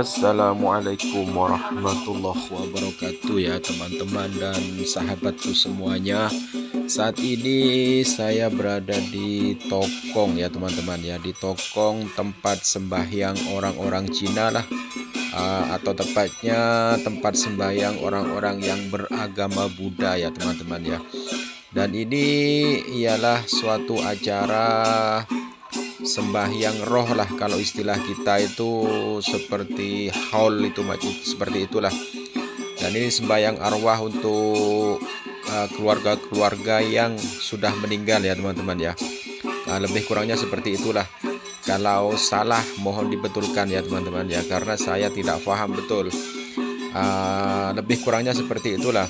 Assalamualaikum warahmatullahi wabarakatuh ya teman-teman dan sahabatku semuanya. Saat ini saya berada di Tokong ya teman-teman ya, di Tokong tempat sembahyang orang-orang Cina lah, atau tepatnya tempat sembahyang orang-orang yang beragama Buddha ya teman-teman ya. Dan ini ialah suatu acara sembahyang roh lah, kalau istilah kita itu seperti haul itu, seperti itulah. Dan ini sembahyang arwah untuk keluarga-keluarga yang sudah meninggal ya teman-teman ya. Lebih kurangnya seperti itulah. Kalau salah mohon dibetulkan ya teman-teman ya, karena saya tidak paham betul. Lebih kurangnya seperti itulah.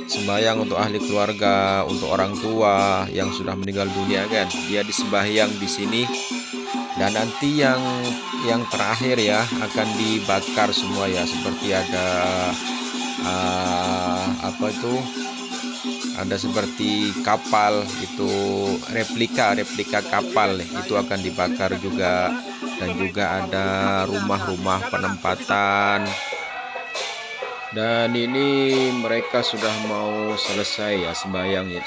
Sembahyang untuk ahli keluarga, untuk orang tua yang sudah meninggal dunia kan, dia disembahyang di sini. Dan nanti yang terakhir ya akan dibakar semua ya, seperti ada ada seperti kapal itu, replika kapal itu akan dibakar juga. Dan juga ada rumah-rumah penempatan. Dan ini mereka sudah mau selesai ya sembayangnya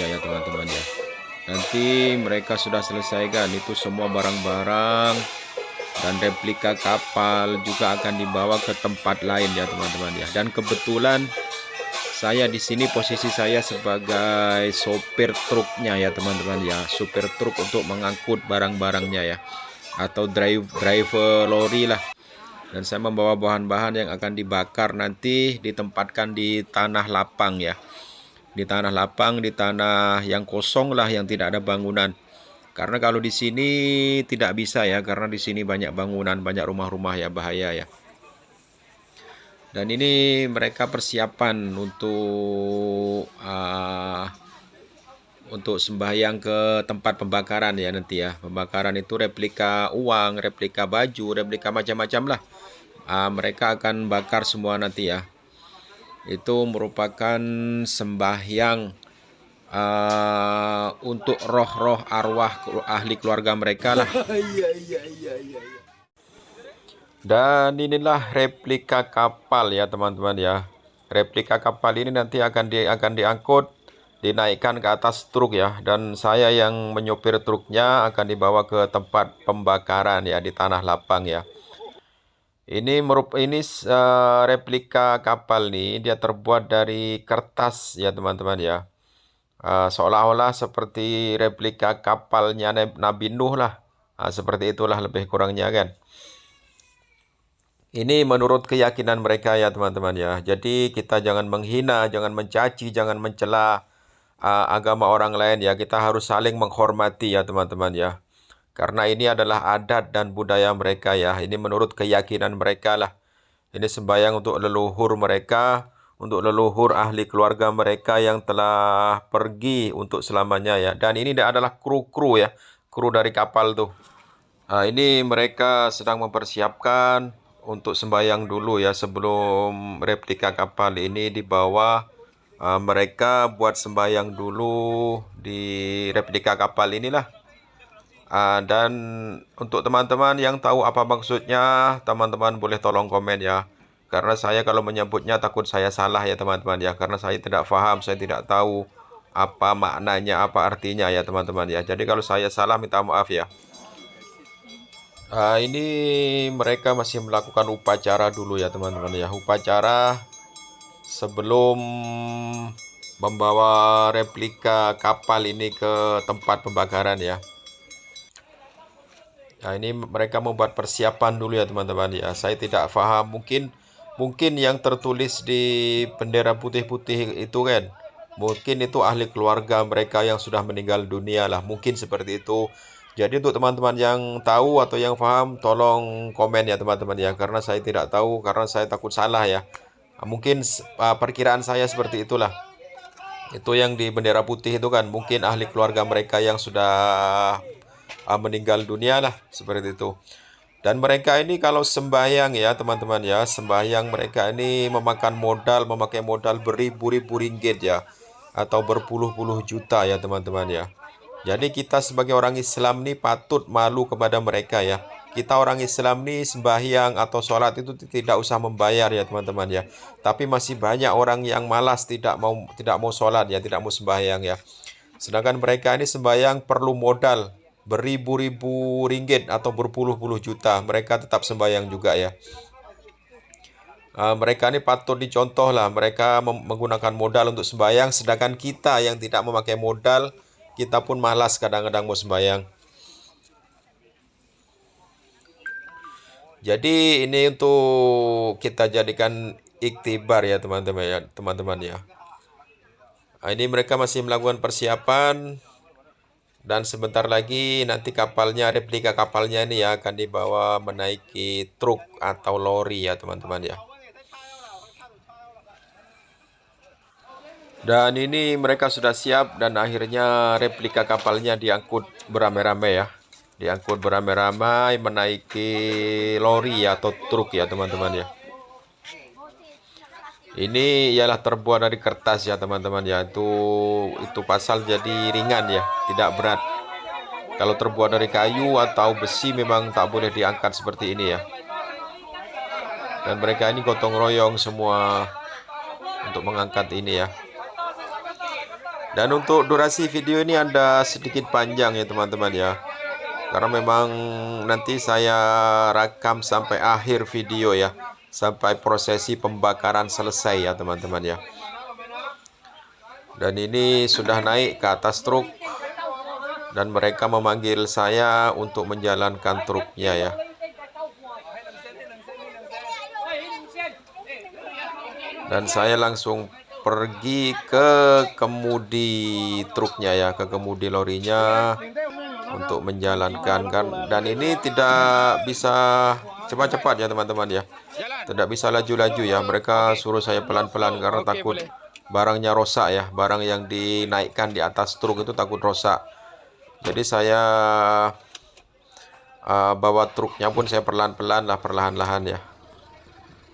ya teman-teman ya. Nanti mereka sudah selesaikan itu semua barang-barang, dan replika kapal juga akan dibawa ke tempat lain ya teman-teman ya. Dan kebetulan saya di sini posisi saya sebagai sopir truknya ya teman-teman ya, supir truk untuk mengangkut barang-barangnya ya, atau driver lori lah. Dan saya membawa bahan-bahan yang akan dibakar nanti, ditempatkan di tanah lapang ya. Di tanah lapang, di tanah yang kosong lah, yang tidak ada bangunan. Karena kalau di sini tidak bisa ya, karena di sini banyak bangunan, banyak rumah-rumah ya, bahaya ya. Dan ini mereka persiapan untuk sembahyang ke tempat pembakaran ya nanti ya. Pembakaran itu replika uang, replika baju, replika macam-macam lah. Mereka akan bakar semua nanti ya. Itu merupakan sembahyang untuk roh-roh arwah ahli keluarga mereka lah. Dan inilah replika kapal ya teman-teman ya. Replika kapal ini nanti akan diangkut, dinaikkan ke atas truk ya. Dan saya yang menyopir truknya akan dibawa ke tempat pembakaran ya, di tanah lapang ya. Ini replika kapal nih, dia terbuat dari kertas ya teman-teman ya. Seolah-olah seperti replika kapalnya Nabi Nuh lah. Seperti itulah lebih kurangnya kan. Ini menurut keyakinan mereka ya teman-teman ya. Jadi kita jangan menghina, jangan mencaci, jangan mencela agama orang lain ya. Kita harus saling menghormati ya teman-teman ya. Karena ini adalah adat dan budaya mereka ya. Ini menurut keyakinan mereka lah. Ini sembahyang untuk leluhur mereka, untuk leluhur ahli keluarga mereka yang telah pergi untuk selamanya ya. Dan ini adalah kru ya, kru dari kapal tuh. Ini mereka sedang mempersiapkan untuk sembahyang dulu ya, sebelum replika kapal ini dibawa. Mereka buat sembahyang dulu di replika kapal inilah. Dan untuk teman-teman yang tahu apa maksudnya, teman-teman boleh tolong komen ya. Karena saya kalau menyebutnya takut saya salah ya teman-teman ya. Karena saya tidak paham, saya tidak tahu apa maknanya, apa artinya ya teman-teman ya. Jadi kalau saya salah minta maaf ya. Ini mereka masih melakukan upacara dulu ya teman-teman ya. Upacara sebelum membawa replika kapal ini ke tempat pembakaran ya. Nah, ini mereka membuat persiapan dulu ya teman-teman ya. Saya tidak paham, mungkin yang tertulis di bendera putih-putih itu kan, mungkin itu ahli keluarga mereka yang sudah meninggal dunia lah, mungkin seperti itu. Jadi untuk teman-teman yang tahu atau yang paham, tolong komen ya teman-teman ya, karena saya tidak tahu, karena saya takut salah ya. Mungkin perkiraan saya seperti itulah. Itu yang di bendera putih itu kan, mungkin ahli keluarga mereka yang sudah meninggal dunia lah, seperti itu. Dan mereka ini kalau sembahyang ya teman-teman ya, sembahyang mereka ini memakai modal beribu-ribu ringgit ya, atau berpuluh-puluh juta ya teman-teman ya. Jadi kita sebagai orang Islam nih patut malu kepada mereka ya. kita orang Islam nih sembahyang atau sholat itu tidak usah membayar ya teman-teman ya. Tapi masih banyak orang yang malas tidak mau sholat ya, tidak mau sembahyang ya. Sedangkan mereka ini sembahyang perlu modal beribu-ribu ringgit atau berpuluh-puluh juta. Mereka tetap sembahyang juga ya. Mereka ini patut dicontoh lah. Mereka menggunakan modal untuk sembahyang. Sedangkan kita yang tidak memakai modal, kita pun malas kadang-kadang mau sembahyang. Jadi ini untuk kita jadikan iktibar ya teman-teman ya. Ini mereka masih melakukan persiapan dan sebentar lagi nanti replika kapalnya ini ya akan dibawa menaiki truk atau lori ya teman-teman ya. Dan ini mereka sudah siap dan akhirnya replika kapalnya diangkut beramai-ramai ya. Diangkut beramai-ramai menaiki lori ya, atau truk ya teman-teman ya. Ini ialah terbuat dari kertas ya teman-teman ya. Itu pasal jadi ringan ya, tidak berat. Kalau terbuat dari kayu atau besi memang tak boleh diangkat seperti ini ya. Dan mereka ini gotong royong semua untuk mengangkat ini ya. Dan untuk durasi video ini ada sedikit panjang ya teman-teman ya. Karena memang nanti saya rekam sampai akhir video ya. Sampai prosesi pembakaran selesai ya teman-teman ya. Dan ini sudah naik ke atas truk. Dan mereka memanggil saya untuk menjalankan truknya ya. Dan saya langsung pergi ke kemudi truknya ya, ke kemudi lorinya untuk menjalankan kan. Dan ini tidak bisa cepat-cepat ya teman-teman ya. Tidak bisa laju-laju ya. Mereka suruh saya pelan-pelan karena takut barangnya rosak ya. Barang yang dinaikkan di atas truk itu takut rosak. Jadi saya bawa truknya pun saya pelan-pelan lah, perlahan-lahan ya.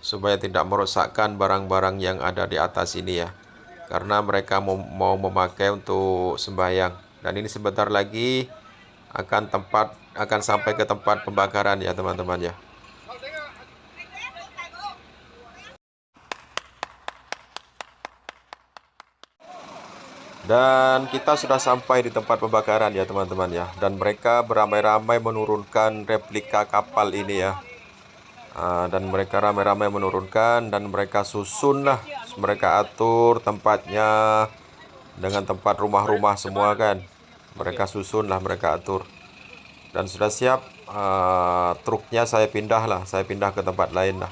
Supaya tidak merosakkan barang-barang yang ada di atas ini ya. Karena mereka mau memakai untuk sembahyang. Dan ini sebentar lagi akan sampai ke tempat pembakaran ya teman-teman ya. Dan kita sudah sampai di tempat pembakaran ya teman-teman ya. Dan mereka beramai-ramai menurunkan replika kapal ini ya. Dan mereka ramai-ramai menurunkan dan mereka susun lah. Mereka atur tempatnya dengan tempat rumah-rumah semua kan. Mereka susun lah, mereka atur. Dan sudah siap truknya saya pindah ke tempat lain lah.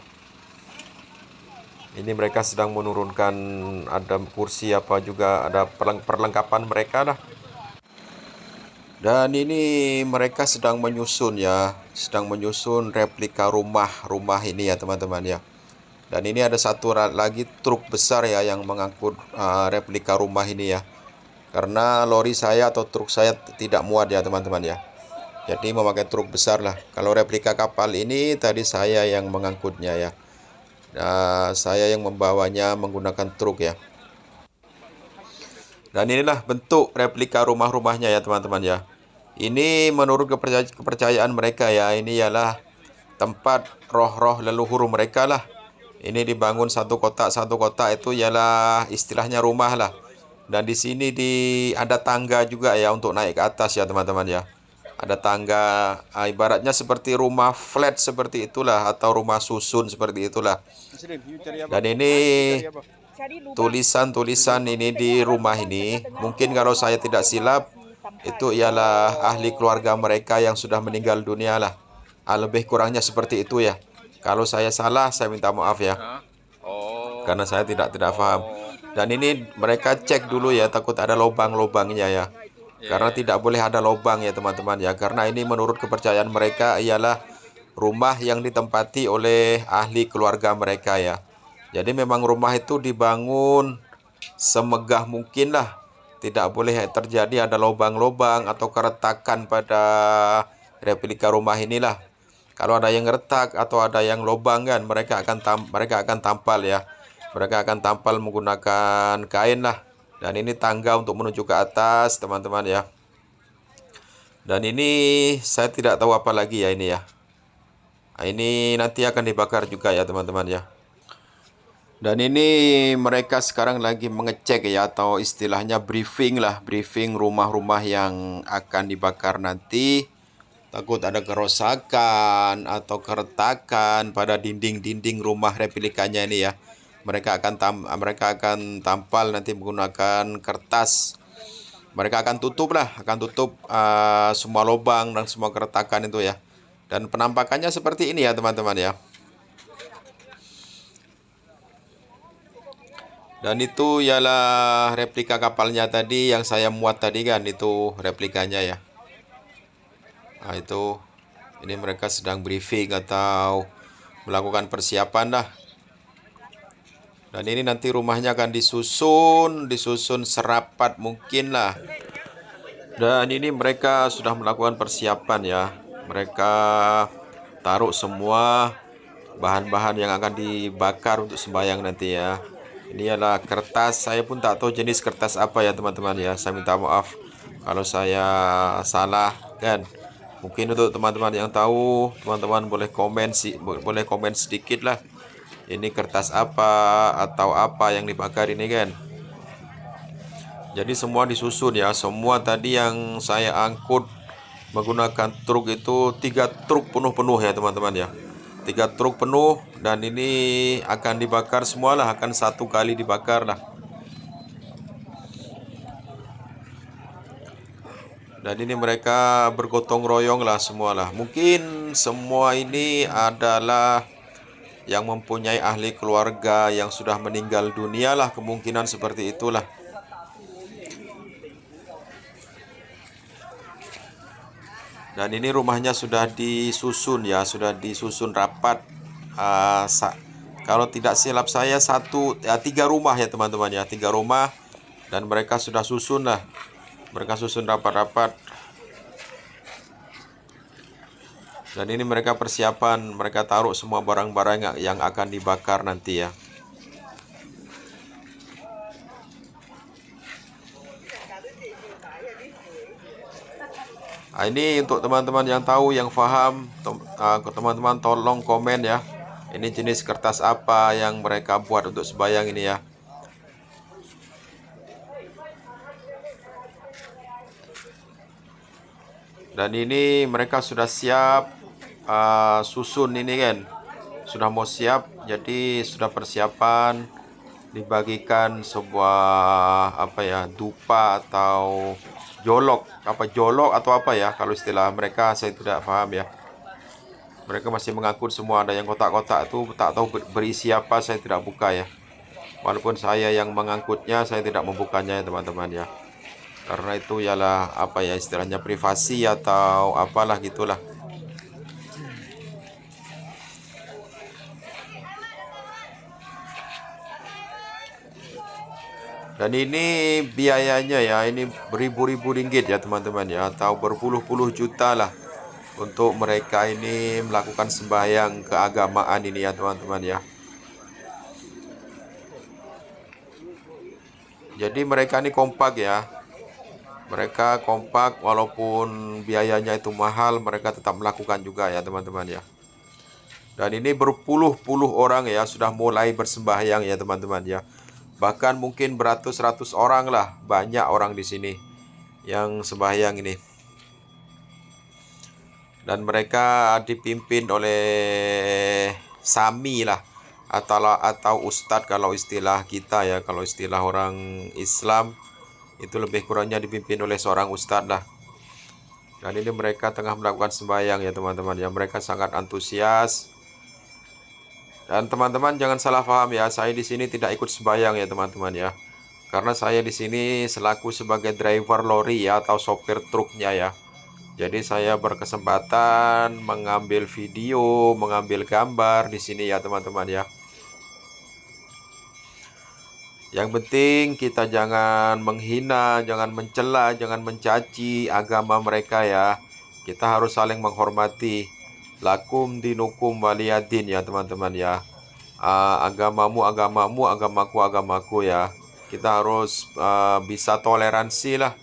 Ini mereka sedang menurunkan, ada kursi apa juga, ada perlengkapan mereka lah. Dan ini mereka sedang menyusun ya, sedang menyusun replika rumah ini ya teman-teman ya. Dan ini ada satu lagi truk besar ya yang mengangkut replika rumah ini ya. Karena lori saya atau truk saya tidak muat ya teman-teman ya. Jadi memakai truk besar lah. Kalau replika kapal ini tadi saya yang mengangkutnya ya. Saya yang membawanya menggunakan truk ya. Dan inilah bentuk replika rumah-rumahnya ya teman-teman ya. Ini menurut kepercayaan mereka ya. Ini ialah tempat roh-roh leluhur mereka lah. Ini dibangun satu kotak itu ialah istilahnya rumah lah. Dan di sini ada tangga juga ya untuk naik ke atas ya teman-teman ya. Ada tangga, ibaratnya seperti rumah flat seperti itulah, atau rumah susun seperti itulah. Dan ini tulisan-tulisan ini di rumah ini, mungkin kalau saya tidak silap, itu ialah ahli keluarga mereka yang sudah meninggal dunia lah. Lebih kurangnya seperti itu ya. Kalau saya salah, saya minta maaf ya. Karena saya tidak paham. Dan ini mereka cek dulu ya, takut ada lubang-lubangnya ya. Karena tidak boleh ada lubang ya teman-teman ya. Karena ini menurut kepercayaan mereka ialah rumah yang ditempati oleh ahli keluarga mereka ya. Jadi memang rumah itu dibangun semegah mungkin lah. Tidak boleh terjadi ada lubang-lubang atau keretakan pada replika rumah inilah. Kalau ada yang retak atau ada yang lubang kan, mereka akan tampal ya. Mereka akan tampal menggunakan kain lah. Dan ini tangga untuk menuju ke atas teman-teman ya. Dan ini saya tidak tahu apa lagi ya ini ya. Nah, ini nanti akan dibakar juga ya teman-teman ya. Dan ini mereka sekarang lagi mengecek ya, atau istilahnya briefing lah, briefing rumah-rumah yang akan dibakar nanti. Takut ada kerusakan atau keretakan pada dinding-dinding rumah replikanya ini ya. Mereka akan tampal nanti menggunakan kertas. Mereka akan tutup lah, akan tutup semua lubang dan semua keretakan itu ya. Dan penampakannya seperti ini ya teman-teman ya. Dan itu ialah replika kapalnya tadi yang saya muat tadi kan, itu replikanya ya. Nah itu, ini mereka sedang briefing atau melakukan persiapan lah. Dan ini nanti rumahnya akan disusun serapat mungkin lah. Dan ini mereka sudah melakukan persiapan ya. Mereka taruh semua bahan-bahan yang akan dibakar untuk sembahyang nanti ya. Ini adalah kertas, saya pun tak tahu jenis kertas apa ya teman-teman ya. Saya minta maaf kalau saya salah kan. Mungkin untuk teman-teman yang tahu, teman-teman boleh komen sedikit lah. Ini kertas apa atau apa yang dibakar ini kan. Jadi semua disusun ya. Semua tadi yang saya angkut menggunakan truk itu 3 truk penuh-penuh ya teman-teman ya. 3 truk penuh, dan ini akan dibakar semualah, akan satu kali dibakar lah. Dan ini mereka bergotong royong lah semualah. Mungkin semua ini adalah yang mempunyai ahli keluarga yang sudah meninggal dunia lah, kemungkinan seperti itulah. Dan ini rumahnya sudah disusun ya, sudah disusun rapat. Kalau tidak silap saya 3 rumah ya teman-teman ya, 3 rumah, dan mereka sudah susun lah, mereka susun rapat-rapat. Dan ini mereka persiapan, mereka taruh semua barang-barang yang akan dibakar nanti ya. Nah, ini untuk teman-teman yang tahu, yang paham, teman-teman tolong komen ya. Ini jenis kertas apa yang mereka buat untuk sembahyang ini ya. Dan ini mereka sudah siap susun ini kan. Sudah mau siap, jadi sudah persiapan dibagikan sebuah dupa atau jolok atau apa ya, kalau istilah mereka saya tidak paham ya. Mereka masih mengangkut semua, ada yang kotak-kotak itu tak tahu berisi apa, saya tidak buka ya. Walaupun saya yang mengangkutnya, saya tidak membukanya ya teman-teman ya. Karena itu ialah istilahnya privasi atau apalah gitulah. Dan ini biayanya ya, ini beribu-ribu ringgit ya teman-teman ya, atau berpuluh-puluh juta lah untuk mereka ini melakukan sembahyang keagamaan ini ya teman-teman ya. Jadi mereka ini kompak ya. Mereka kompak, walaupun biayanya itu mahal, mereka tetap melakukan juga ya teman-teman ya. Dan ini berpuluh-puluh orang ya sudah mulai bersembahyang ya teman-teman ya. Bahkan mungkin beratus-ratus orang lah, banyak orang di sini yang sembahyang ini. Dan mereka dipimpin oleh sami lah, atau ustadz kalau istilah kita ya. Kalau istilah orang Islam itu lebih kurangnya dipimpin oleh seorang ustadz lah. Dan ini mereka tengah melakukan sembahyang ya teman-teman ya. Mereka sangat antusias. Dan teman-teman jangan salah paham ya, saya di sini tidak ikut sembahyang ya teman-teman ya. Karena saya di sini selaku sebagai driver lori ya, atau sopir truknya ya. Jadi saya berkesempatan mengambil video, mengambil gambar di sini ya teman-teman ya. Yang penting kita jangan menghina, jangan mencela, jangan mencaci agama mereka ya. Kita harus saling menghormati. Lakum dinukum waliyadin ya teman-teman ya. Agamamu agamamu, agamaku agamaku ya. Kita harus bisa toleransi lah.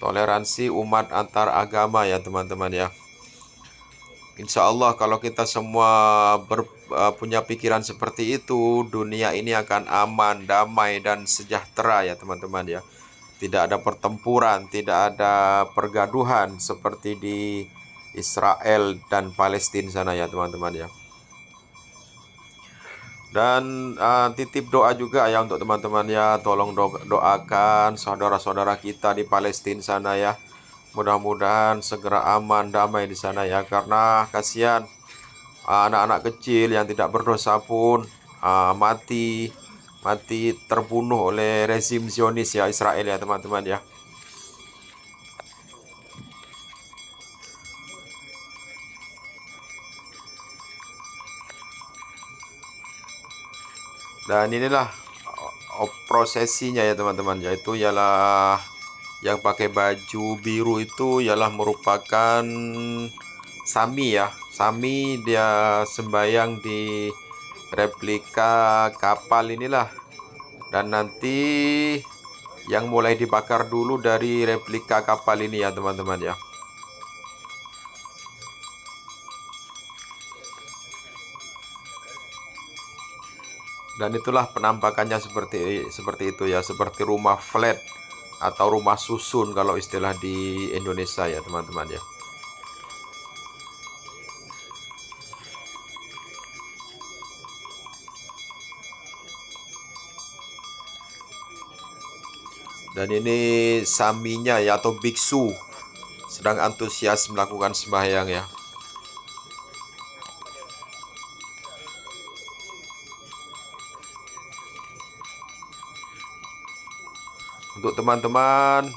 Toleransi umat antar agama ya teman-teman ya. Insya Allah kalau kita semua punya pikiran seperti itu, dunia ini akan aman, damai, dan sejahtera ya teman-teman ya. Tidak ada pertempuran, tidak ada pergaduhan seperti di Israel dan Palestina sana ya teman-teman ya. Dan titip doa juga ya untuk teman-teman ya, tolong doakan saudara-saudara kita di Palestina sana ya. Mudah-mudahan segera aman, damai di sana ya, karena kasihan anak-anak kecil yang tidak berdosa pun mati terbunuh oleh rezim Zionis ya, Israel ya teman-teman ya. Dan inilah prosesinya ya teman-teman, yaitu ialah yang pakai baju biru itu ialah merupakan Sami ya. Sami dia sembayang di replika kapal inilah. Dan nanti yang mulai dibakar dulu dari replika kapal ini ya teman-teman ya. Dan itulah penampakannya seperti itu ya, seperti rumah flat atau rumah susun kalau istilah di Indonesia ya teman-teman ya. Dan ini saminya ya, atau biksu sedang antusias melakukan sembahyang ya. Untuk teman-teman,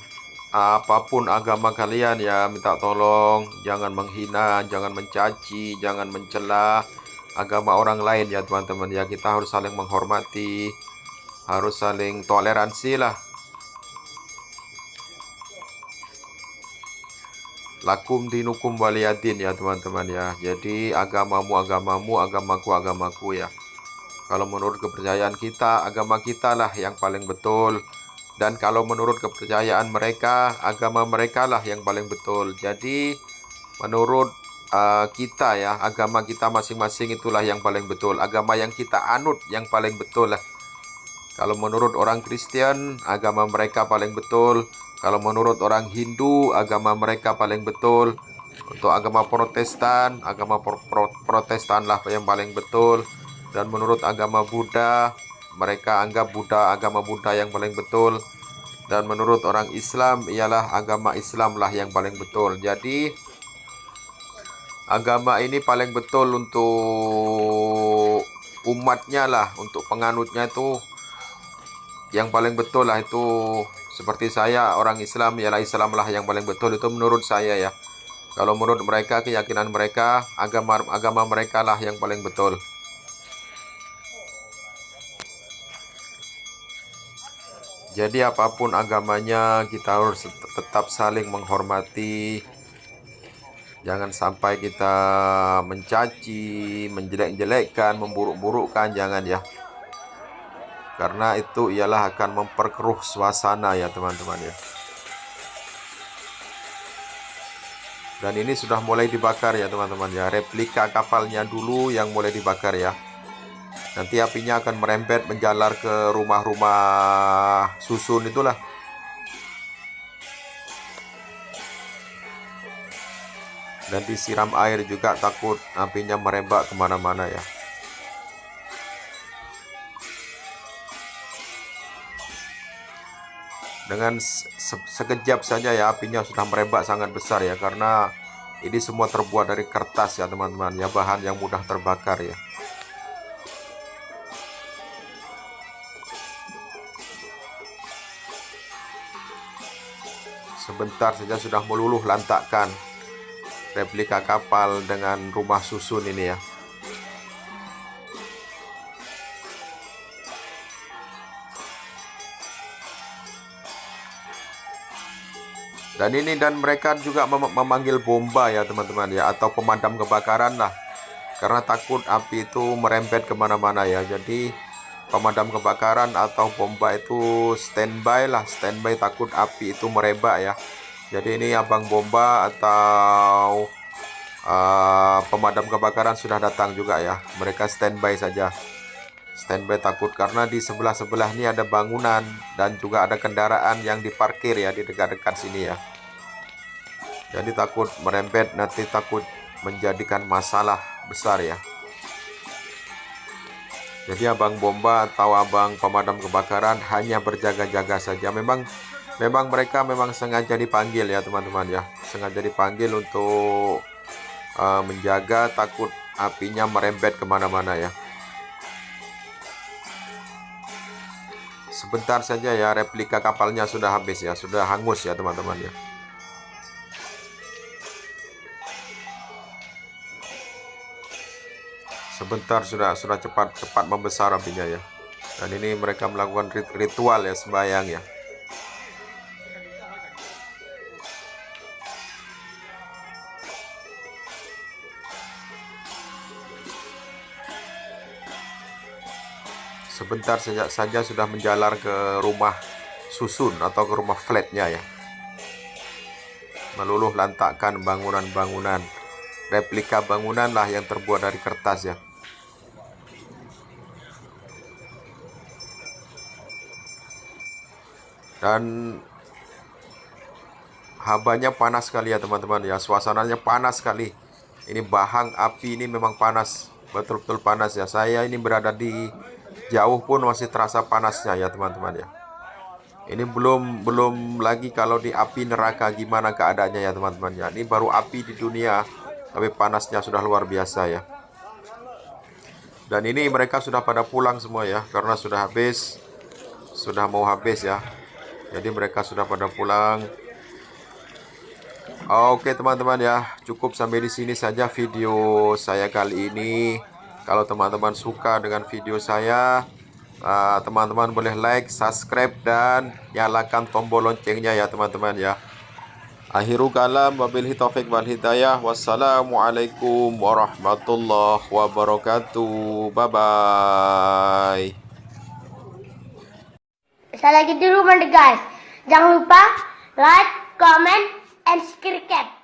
apapun agama kalian ya, minta tolong jangan menghina, jangan mencaci, jangan mencela agama orang lain ya teman-teman ya. Kita harus saling menghormati, harus saling toleransi lah. Lakum dinukum waliyadin ya teman-teman ya. Jadi agamamu agamamu, agamaku agamaku ya. Kalau menurut kepercayaan kita, agama kita lah yang paling betul. Dan kalau menurut kepercayaan mereka, agama mereka lah yang paling betul. Jadi menurut kita ya, agama kita masing-masing itulah yang paling betul. Agama yang kita anut yang paling betul lah. Kalau menurut orang Kristen, agama mereka paling betul. Kalau menurut orang Hindu, agama mereka paling betul. Untuk agama Protestan, agama Protestan lah yang paling betul. Dan menurut agama Buddha, mereka anggap agama Buddha yang paling betul. Dan menurut orang Islam, ialah agama Islam lah yang paling betul. Jadi agama ini paling betul untuk umatnya lah, untuk penganutnya itu yang paling betul lah. Itu seperti saya orang Islam, ialah Islam lah yang paling betul, itu menurut saya ya. Kalau menurut mereka, keyakinan mereka, agama mereka lah yang paling betul. Jadi apapun agamanya, kita harus tetap saling menghormati. Jangan sampai kita mencaci, menjelek-jelekkan, memburuk-burukkan, jangan ya. Karena itu ialah akan memperkeruh suasana ya teman-teman ya. Dan ini sudah mulai dibakar ya teman-teman ya. Replika kapalnya dulu yang mulai dibakar ya. Nanti apinya akan merembet menjalar ke rumah-rumah susun itulah. Dan disiram air juga, takut apinya merembak kemana-mana ya. Dengan sekejap saja ya, apinya sudah merembak sangat besar ya. Karena ini semua terbuat dari kertas ya teman-teman ya, bahan yang mudah terbakar ya. Sebentar saja sudah meluluh lantakkan replika kapal dengan rumah susun ini ya. Dan mereka juga memanggil bomba ya teman-teman ya, atau pemadam kebakaran lah, karena takut api itu merembet kemana-mana ya. Jadi pemadam kebakaran atau bomba itu standby takut api itu merebak ya. Jadi ini abang bomba atau pemadam kebakaran sudah datang juga ya. Mereka standby saja. Standby takut karena di sebelah-sebelah ini ada bangunan dan juga ada kendaraan yang diparkir ya di dekat-dekat sini ya. Jadi takut merembet, nanti takut menjadikan masalah besar ya. Jadi abang bomba atau abang pemadam kebakaran hanya berjaga-jaga saja. Memang mereka memang sengaja dipanggil ya teman-teman ya. Sengaja dipanggil untuk menjaga, takut apinya merembet kemana-mana ya. Sebentar saja ya, replika kapalnya sudah habis ya, sudah hangus ya teman-teman ya. Sebentar sudah cepat membesar apinya ya. Dan ini mereka melakukan ritual ya, sembahyang ya. Sebentar saja sudah menjalar ke rumah susun atau ke rumah flatnya ya. Meluluh lantakkan bangunan-bangunan. Replika bangunan lah yang terbuat dari kertas ya. Dan habanya panas sekali ya teman-teman ya. Suasananya panas sekali. Ini bahang api ini memang panas. Betul-betul panas ya. Saya ini berada di jauh pun masih terasa panasnya ya teman-teman ya. Ini belum lagi kalau di api neraka gimana keadaannya ya teman-teman ya. Ini baru api di dunia, tapi panasnya sudah luar biasa ya. Dan ini mereka sudah pada pulang semua ya, karena sudah habis, sudah mau habis ya. Jadi mereka sudah pada pulang. Oke teman-teman ya, cukup sampai di sini saja video saya kali ini. Kalau teman-teman suka dengan video saya, teman-teman boleh like, subscribe, dan nyalakan tombol loncengnya ya teman-teman ya. Akhirul kalam, wabillahi taufik wal hidayah. Wassalamualaikum warahmatullahi wabarakatuh. Bye bye. Saya lagi di rumah deh guys. Jangan lupa like, comment, and subscribe.